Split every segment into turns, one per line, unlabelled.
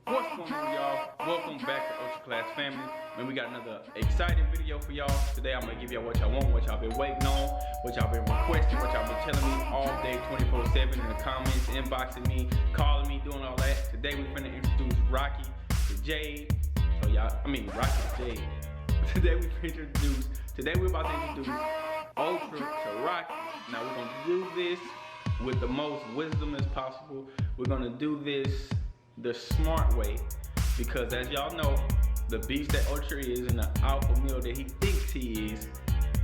What's going on, y'all? Welcome back to Ultra Class Family. And we got another exciting video for y'all. Today I'm gonna give y'all what y'all want, what y'all been waiting on, what y'all been requesting, what y'all been telling me all day, 24/7 in the comments, inboxing me, calling me, doing all that. Today we finna introduce Rocky to Jade. So y'all, Rocky to Jade. Today we're about to introduce Ultra to Rocky. Now we're gonna do this with the most wisdom as possible. We're gonna do this the smart way, because as y'all know, the beast that Ultra is and the alpha male that he thinks he is,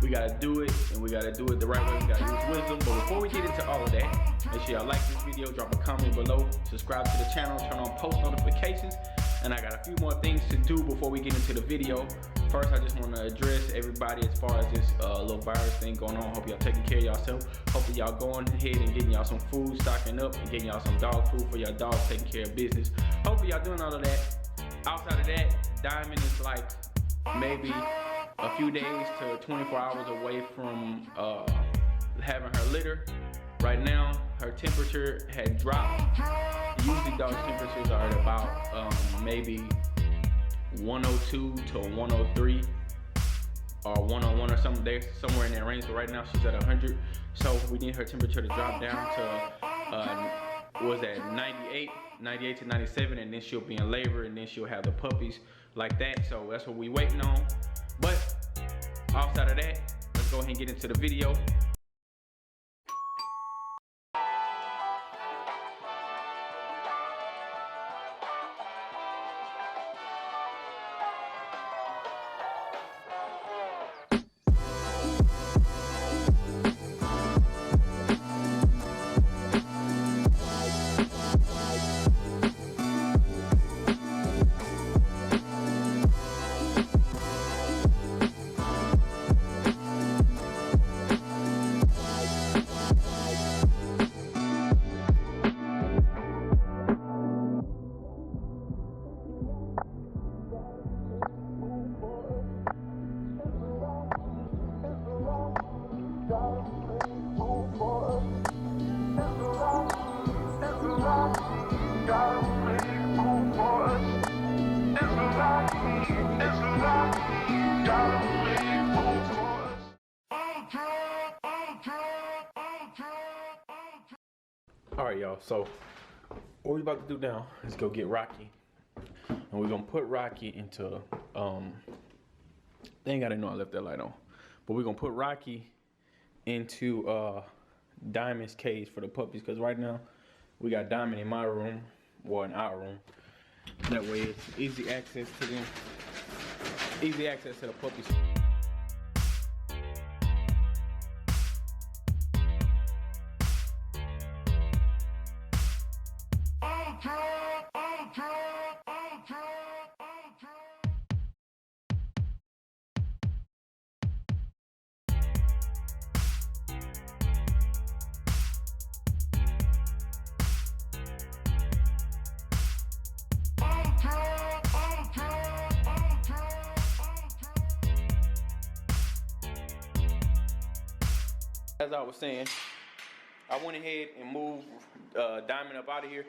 we gotta do it, and we gotta do it the right way. We gotta use wisdom. But before we get into all of that, make sure y'all like this video, drop a comment below, subscribe to the channel, turn on post notifications, and I got a few more things to do before we get into the video. First, I just want to address everybody as far as this little virus thing going on. Hope y'all taking care of yourself. Hopefully y'all going ahead and getting y'all some food, stocking up, and getting y'all some dog food for your dogs, taking care of business. Hopefully y'all doing all of that. Outside of that, Diamond is like maybe a few days to 24 hours away from having her litter. Right now, her temperature had dropped. Usually dogs' temperatures are at about maybe 102 to 103 or 101 or something there, somewhere in that range. But right now she's at 100, so we need her temperature to drop down to was that 98 to 97, and then she'll be in labor, and then she'll have the puppies like that. So that's what we waiting on. But outside of that, let's go ahead and get into the video. Alright, y'all, so what we about to do now is go get Rocky, and we're gonna put Rocky into dang, I didn't know I left that light on, but we're gonna put Rocky into Diamond's cage for the puppies, because right now we got Diamond in my room, or in our room. That way it's easy access to them, easy access to the puppies. As I was saying, I went ahead and moved Diamond up out of here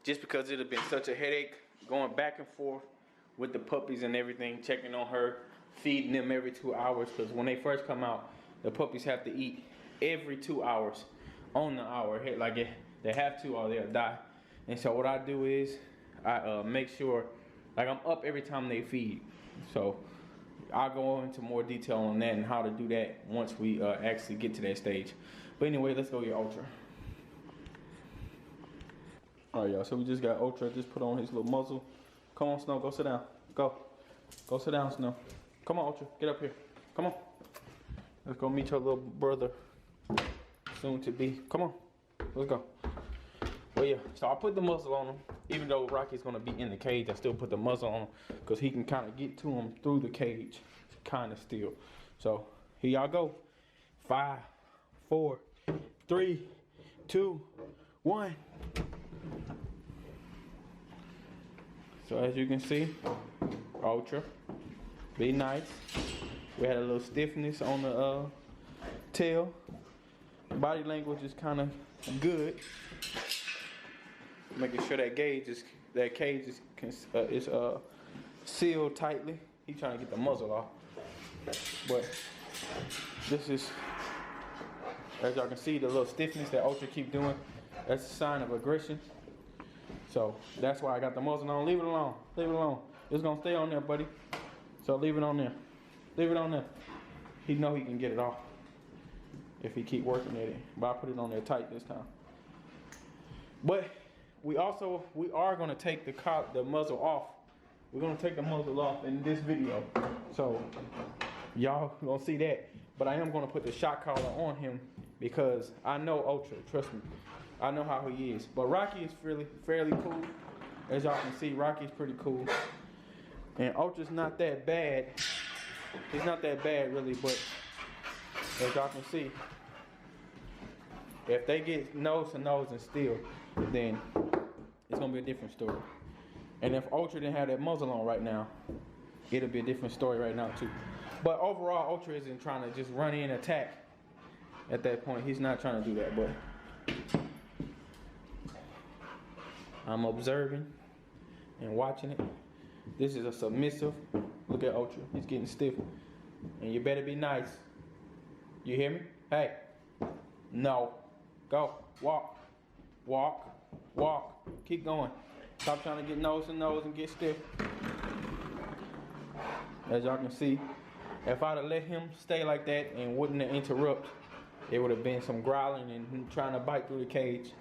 just because it had been such a headache going back and forth with the puppies and everything, checking on her, feeding them every 2 hours, because when they first come out, the puppies have to eat every 2 hours on the hour. Like they have to or they'll die. And so what I do is I make sure, like, I'm up every time they feed. So I'll go into more detail on that and how to do that once we actually get to that stage. But anyway, let's go get Ultra. All right, y'all, so we just got Ultra, just put on his little muzzle. Come on, Snow, go sit down. Go sit down, Snow. Come on, Ultra, get up here. Come on. Let's go meet your little brother, soon to be. Come on, let's go. Well, yeah, so I put the muzzle on him. Even though Rocky's gonna be in the cage, I still put the muzzle on him because he can kind of get to him through the cage, kind of still. So here y'all go. 5, 4, 3, 2, 1. So as you can see, Ultra, be nice. We had a little stiffness on the tail. Body language is kind of good. Making sure that gauge is that cage is sealed tightly. He's trying to get the muzzle off. But this is, as y'all can see, the little stiffness that Ultra keep doing. That's a sign of aggression. So that's why I got the muzzle on. Leave it alone. Leave it alone. It's gonna stay on there, buddy. So leave it on there. Leave it on there. He know he can get it off if he keep working at it. But I put it on there tight this time. But we are gonna take the muzzle off. We're gonna take the muzzle off in this video. So y'all gonna see that. But I am gonna put the shock collar on him because I know Ultra, trust me. I know how he is. But Rocky is fairly cool. As y'all can see, Rocky's pretty cool. And Ultra's not that bad. He's not that bad really, but as y'all can see, if they get nose to nose and still, then it's gonna be a different story. And if Ultra didn't have that muzzle on right now, it'll be a different story right now too. But overall, Ultra isn't trying to just run in and attack at that point. He's not trying to do that, but I'm observing and watching it. This is a submissive. Look at Ultra. He's getting stiff. And you better be nice. You hear me? Hey. No. Go. Walk. Walk. Walk. Keep going. Stop trying to get nose to nose and get stiff. As y'all can see, if I'd have let him stay like that and wouldn't have interrupt, it would have been some growling and trying to bite through the cage.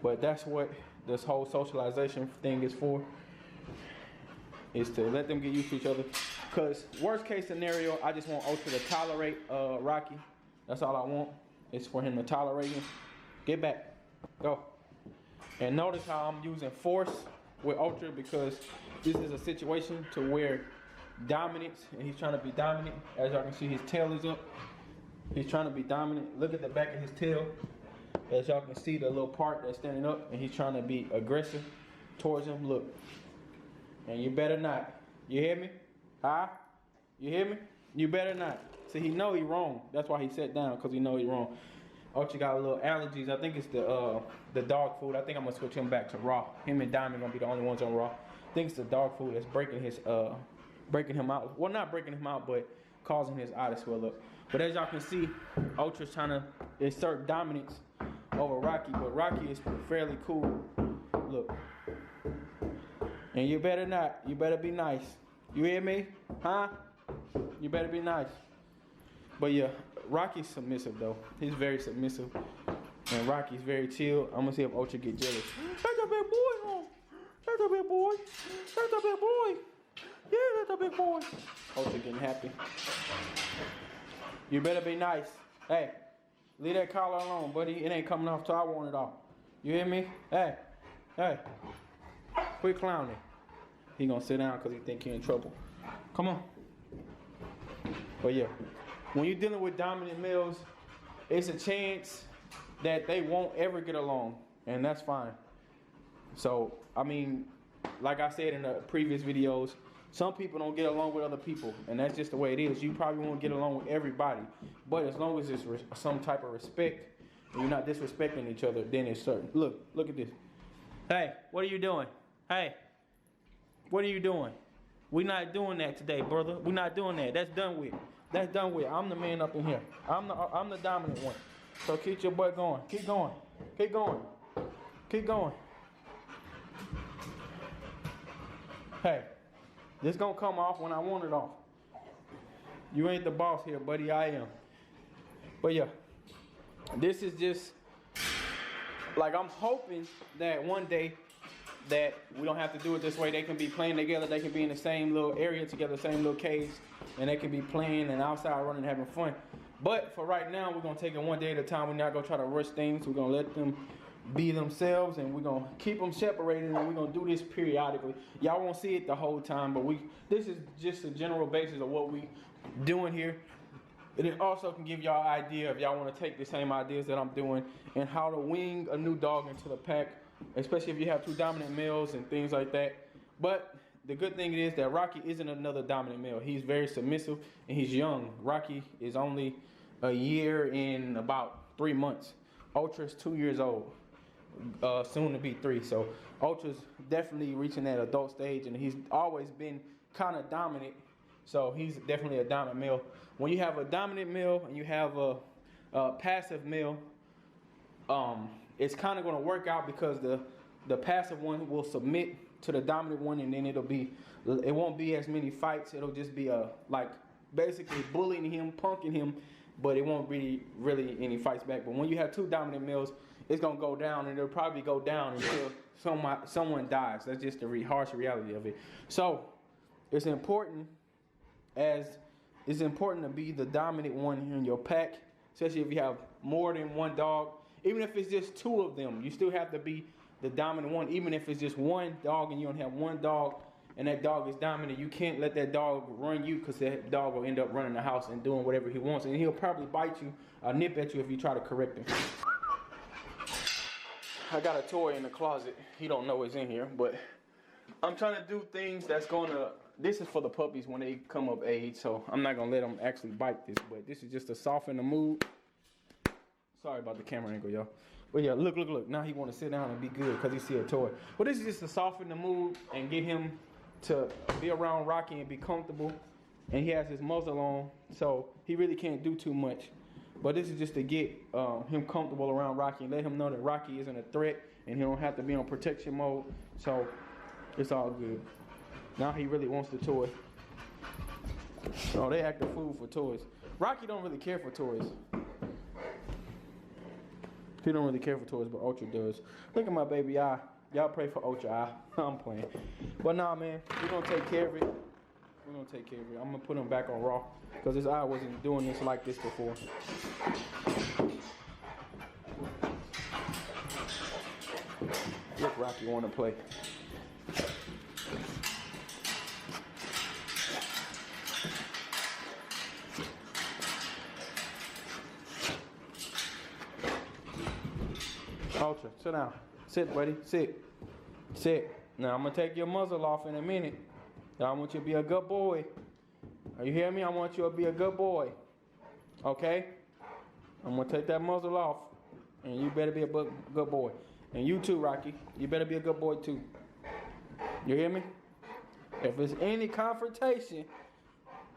But that's what this whole socialization thing is for, is to let them get used to each other. Because worst case scenario, I just want Ultra to tolerate Rocky. That's all I want, is for him to tolerate him. Get back. Go. And notice how I'm using force with Ultra, because this is a situation to where dominance, and he's trying to be dominant. As y'all can see, his tail is up. He's trying to be dominant. Look at the back of his tail. As y'all can see, the little part that's standing up, and he's trying to be aggressive towards him. Look. And you better not. You hear me? Huh? You hear me? You better not. See, he know he wrong. That's why he sat down, because he know he wrong. Ultra got a little allergies. I think it's the dog food. I think I'm gonna switch him back to raw. Him and Diamond gonna be the only ones on raw. I think it's the dog food that's breaking him out. Well, not breaking him out, but causing his eye to swell up. But as y'all can see, Ultra's trying to assert dominance over Rocky, but Rocky is fairly cool. Look. And you better not. You better be nice. You hear me? Huh? You better be nice. But yeah, Rocky's submissive though. He's very submissive. And Rocky's very chill. I'm gonna see if Ultra get jealous. That's a big boy, huh? That's a big boy. That's a big boy. Yeah, that's a big boy. Ultra getting happy. You better be nice. Hey, leave that collar alone, buddy. It ain't coming off till I want it off. You hear me? Hey, hey. Quit clowning. He gonna sit down because he think he in trouble. Come on. But yeah, when you're dealing with dominant males, it's a chance that they won't ever get along, and that's fine. So, I mean, like I said in the previous videos, some people don't get along with other people, and that's just the way it is. You probably won't get along with everybody, but as long as it's some type of respect, and you're not disrespecting each other, then it's certain. Look at this. Hey, what are you doing? Hey, what are you doing? We're not doing that today, brother. We're not doing that. That's done with. That's done with. I'm the man up in here. I'm the dominant one. So keep your butt going. Keep going. Keep going. Keep going. Hey, this gonna come off when I want it off. You ain't the boss here, buddy. I am. But yeah, this is just like, I'm hoping that one day that we don't have to do it this way. They can be playing together. They can be in the same little area together, same little cage, and they can be playing and outside running, having fun. But for right now, we're gonna take it one day at a time. We're not gonna try to rush things. We're gonna let them be themselves, and we're gonna keep them separated, and we're gonna do this periodically. Y'all won't see it the whole time, but this is just a general basis of what we doing here. And it also can give y'all an idea if y'all want to take the same ideas that I'm doing and how to wing a new dog into the pack, especially if you have two dominant males and things like that. But the good thing is that Rocky isn't another dominant male. He's very submissive and he's young. Rocky is only a year and about 3 months. Ultra's 2 years old, soon to be 3. So Ultra's definitely reaching that adult stage, and he's always been kind of dominant. So he's definitely a dominant male. When you have a dominant male and you have a passive male, it's kind of going to work out because the passive one will submit to the dominant one, and then it won't be as many fights. It'll just be like basically bullying him, punking him, but it won't be really any fights back. But when you have two dominant males, it's gonna go down, and it'll probably go down until someone dies. That's just the harsh reality of it. So it's important to be the dominant one in your pack, especially if you have more than one dog. Even if it's just two of them, you still have to be the dominant one. Even if it's just one dog and you only have one dog and that dog is dominant, you can't let that dog run you, because that dog will end up running the house and doing whatever he wants. And he'll probably bite you or nip at you if you try to correct him. I got a toy in the closet. He don't know it's in here, but I'm trying to do things that's this is for the puppies when they come of age, so I'm not gonna let them actually bite this, but this is just to soften the mood. Sorry about the camera angle, y'all. But yeah, look. Now he want to sit down and be good because he see a toy. But this is just to soften the mood and get him to be around Rocky and be comfortable. And he has his muzzle on, so he really can't do too much. But this is just to get him comfortable around Rocky and let him know that Rocky isn't a threat and he don't have to be on protection mode. So it's all good. Now he really wants the toy. Oh, they act a fool for toys. Rocky don't really care for toys. He don't really care for toys, but Ultra does. Look at my baby eye. Y'all pray for Ultra eye. I'm playing. But nah, man, we're going to take care of it. I'm going to put him back on raw because his eye wasn't doing this like this before. Look, Rocky want to play. Ultra, sit down. Sit, buddy. Sit. Now, I'm going to take your muzzle off in a minute. I want you to be a good boy. Are you hearing me? I want you to be a good boy. Okay? I'm going to take that muzzle off. And you better be a good boy. And you too, Rocky. You better be a good boy too. You hear me? If there's any confrontation,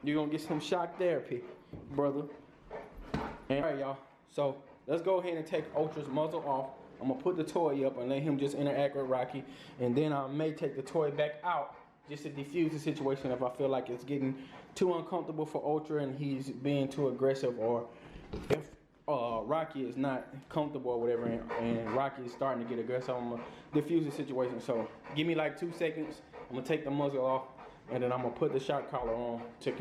you're going to get some shock therapy, brother. And, all right, y'all. So, let's go ahead and take Ultra's muzzle off. I'm going to put the toy up and let him just interact with Rocky. And then I may take the toy back out just to defuse the situation if I feel like it's getting too uncomfortable for Ultra and he's being too aggressive, or if Rocky is not comfortable or whatever and Rocky is starting to get aggressive. I'm going to defuse the situation. So give me like 2 seconds. I'm going to take the muzzle off and then I'm going to put the shock collar on to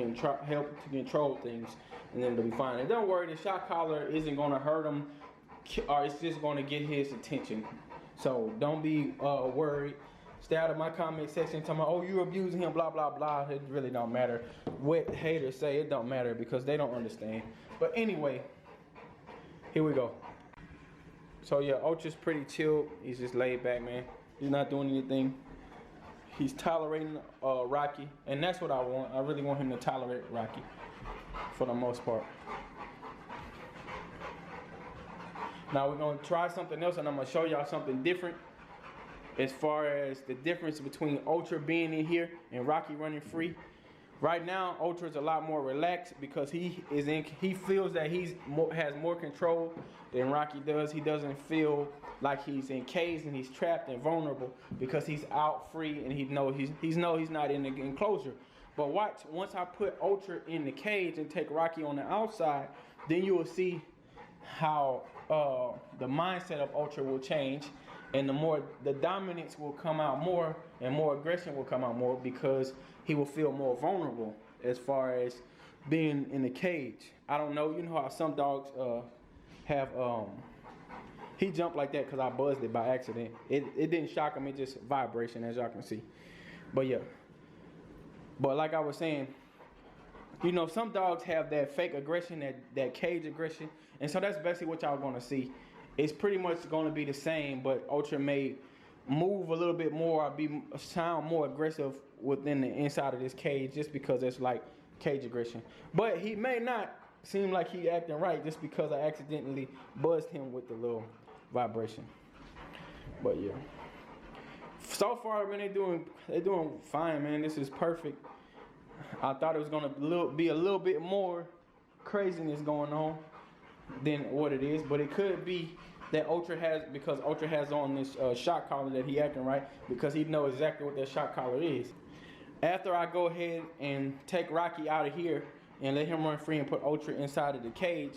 help to control things, and then it'll be fine. And don't worry, the shock collar isn't going to hurt him, or it's just going to get his attention. So don't be worried. Stay out of my comment section talking about, oh, you abusing him, blah, blah, blah. It really don't matter. What haters say, it don't matter because they don't understand. But anyway, here we go. So yeah, Ultra's pretty chilled. He's just laid back, man. He's not doing anything. He's tolerating Rocky, and that's what I want. I really want him to tolerate Rocky for the most part. Now we're gonna try something else, and I'm gonna show y'all something different as far as the difference between Ultra being in here and Rocky running free. Right now, Ultra is a lot more relaxed because he feels that has more control than Rocky does. He doesn't feel like he's encaged and he's trapped and vulnerable because he's out free and he knows he's not in the enclosure. But watch, once I put Ultra in the cage and take Rocky on the outside, then you will see how the mindset of Ultra will change, and the dominance will come out more and more aggression will come out more because he will feel more vulnerable as far as being in the cage. I don't know, you know how some dogs he jumped like that because I buzzed it by accident. It didn't shock him, it just vibration, as y'all can see. But yeah, but like I was saying, you know, some dogs have that fake aggression, that cage aggression, and so that's basically what y'all gonna see. It's pretty much gonna be the same, but Ultra may move a little bit more, sound more aggressive within the inside of this cage just because it's like cage aggression. But he may not seem like he acting right just because I accidentally buzzed him with the little vibration. But yeah, So far, man, they're doing fine, man. This is perfect. I thought it was gonna be a little bit more craziness going on than what it is, but it could be that Ultra has on this shock collar that he acting right, because he knows exactly what that shock collar is. After I go ahead and take Rocky out of here and let him run free and put Ultra inside of the cage,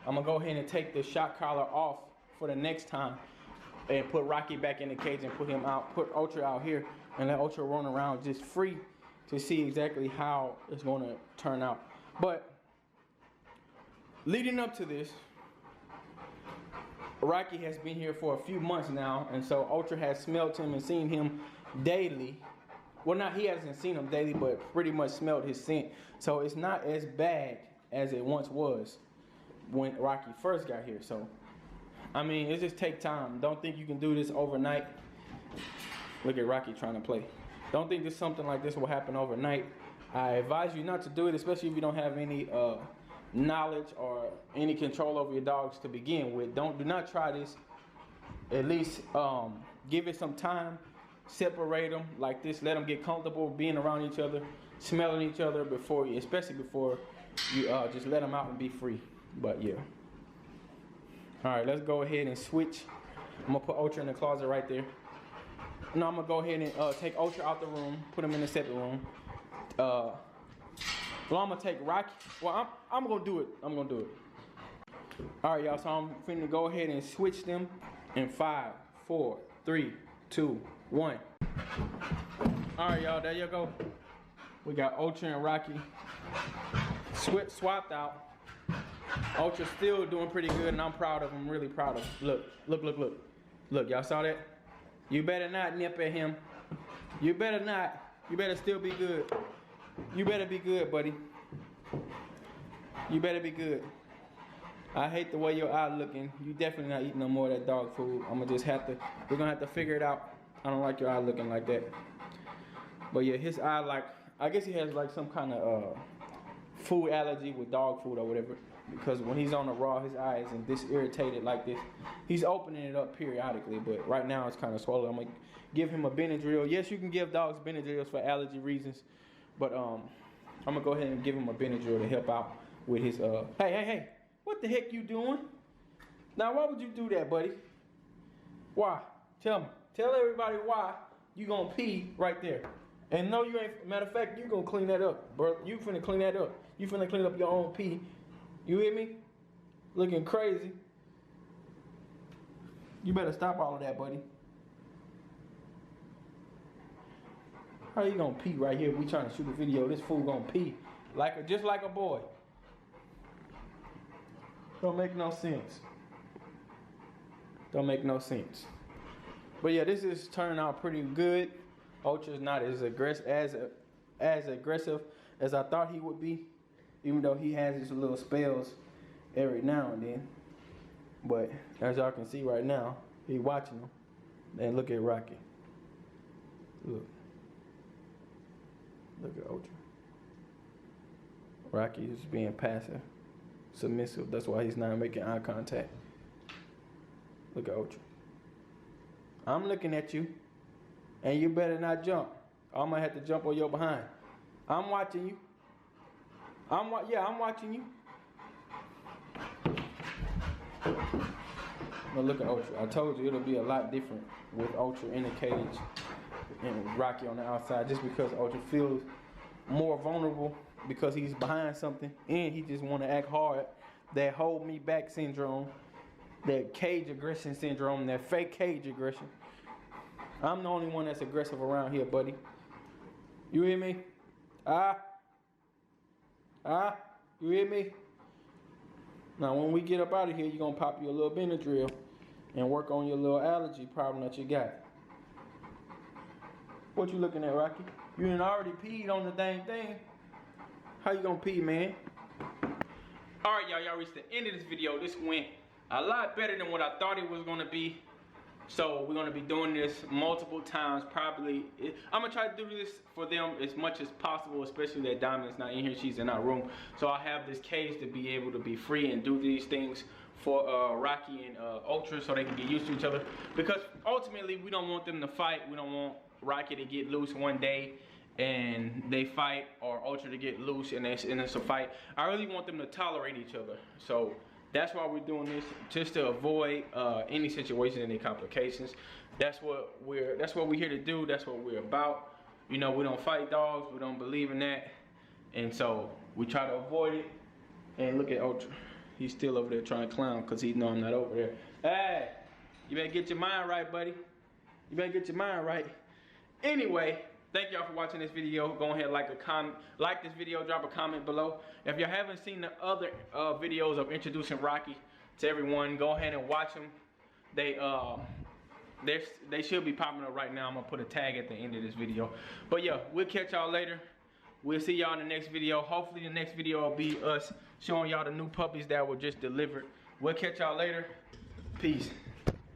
I'm gonna go ahead and take the shock collar off for the next time and put Rocky back in the cage and put Ultra out here and let Ultra run around just free to see exactly how it's gonna turn out. But leading up to this, Rocky has been here for a few months now, and so Ultra has smelled him and seen him daily. Well, he hasn't seen him daily, but pretty much smelled his scent. So it's not as bad as it once was when Rocky first got here. So, I mean, it just take time. Don't think you can do this overnight. Look at Rocky trying to play. Don't think that something like this will happen overnight. I advise you not to do it, especially if you don't have any knowledge or any control over your dogs to begin with. Do not try this. At least give it some time. Separate them like this. Let them get comfortable being around each other, smelling each other especially before you just let them out and be free. But yeah. All right, let's go ahead and switch. I'm gonna put Ultra in the closet right there. Now I'm gonna go ahead and take Ultra out the room, put him in the separate room. Well, I'm gonna take Rocky. Well, I'm gonna do it. I'm gonna do it. All right, y'all. So I'm finna go ahead and switch them in 5, 4, 3, 2, 1. All right, y'all. There you go. We got Ultra and Rocky swapped out. Ultra's still doing pretty good, and I'm proud of him. Really proud of him. Look, look, look, look. Look, y'all saw that? You better not nip at him. You better not. You better still be good. You better be good, buddy. You better be good. I hate the way your eye looking. You definitely not eating no more of that dog food. We're gonna have to figure it out. I don't like your eye looking like that. But yeah, his eye, I guess he has like some kind of food allergy with dog food or whatever. Because when he's on the raw, his eye isn't this irritated like this. He's opening it up periodically, but right now it's kind of swollen. I'm gonna give him a Benadryl. Yes, you can give dogs Benadryls for allergy reasons, but I'm gonna go ahead and give him a Benadryl to help out with his Hey, what the heck you doing? Now, why would you do that, buddy? Why? Tell me. Tell everybody why you gonna pee right there. And no, you ain't. Matter of fact, you gonna clean that up, bro. You finna clean that up. You finna clean up your own pee. You hear me? Looking crazy. You better stop all of that, buddy. How you gonna pee right here? We trying to shoot a video. This fool gonna pee just like a boy. Don't make no sense. Don't make no sense. But yeah, this is turning out pretty good. Ultra's not as aggressive as I thought he would be, even though he has his little spells every now and then. But as y'all can see right now, he watching them. And look at Rocky. Look at Ultra. Rocky is being passive, submissive. That's why he's not making eye contact. Look at Ultra. I'm looking at you, and you better not jump. I might have to jump on your behind. I'm watching you. I'm watching you. But look at Ultra. I told you it'll be a lot different with Ultra in the cage and Rocky on the outside, just because Ultra feels more vulnerable because he's behind something and he just want to act hard. That hold me back syndrome, that cage aggression syndrome, that fake cage aggression. I'm the only one that's aggressive around here, buddy. You hear me? You hear me? Now, when we get up out of here, you're going to pop you a little Benadryl and work on your little allergy problem that you got. What you looking at, Rocky? You done already peed on the dang thing. How you going to pee, man? All right, y'all reached the end of this video. This went a lot better than what I thought it was going to be. So we're gonna be doing this multiple times. Probably, I'm gonna try to do this for them as much as possible, especially that Diamond's not in here, she's in our room. So I have this cage to be able to be free and do these things for Rocky and Ultra, so they can get used to each other. Because ultimately, we don't want them to fight. We don't want Rocky to get loose one day and they fight, or Ultra to get loose and it's a fight. I really want them to tolerate each other. So that's why we're doing this, just to avoid any situation, any complications. That's what we're here to do. That's what we're about. You know, we don't fight dogs. We don't believe in that, and so we try to avoid it. And look at Ultra. He's still over there trying to clown because he know I'm not over there. Hey, you better get your mind right, buddy. You better get your mind right. Anyway, thank y'all for watching this video. Go ahead and like this video, drop a comment below. If you haven't seen the other videos of introducing Rocky to everyone, go ahead and watch them. They should be popping up right now. I'm gonna put a tag at the end of this video. But yeah, we'll catch y'all later. We'll see y'all in the next video. Hopefully the next video will be us showing y'all the new puppies that were just delivered. We'll catch y'all later. Peace.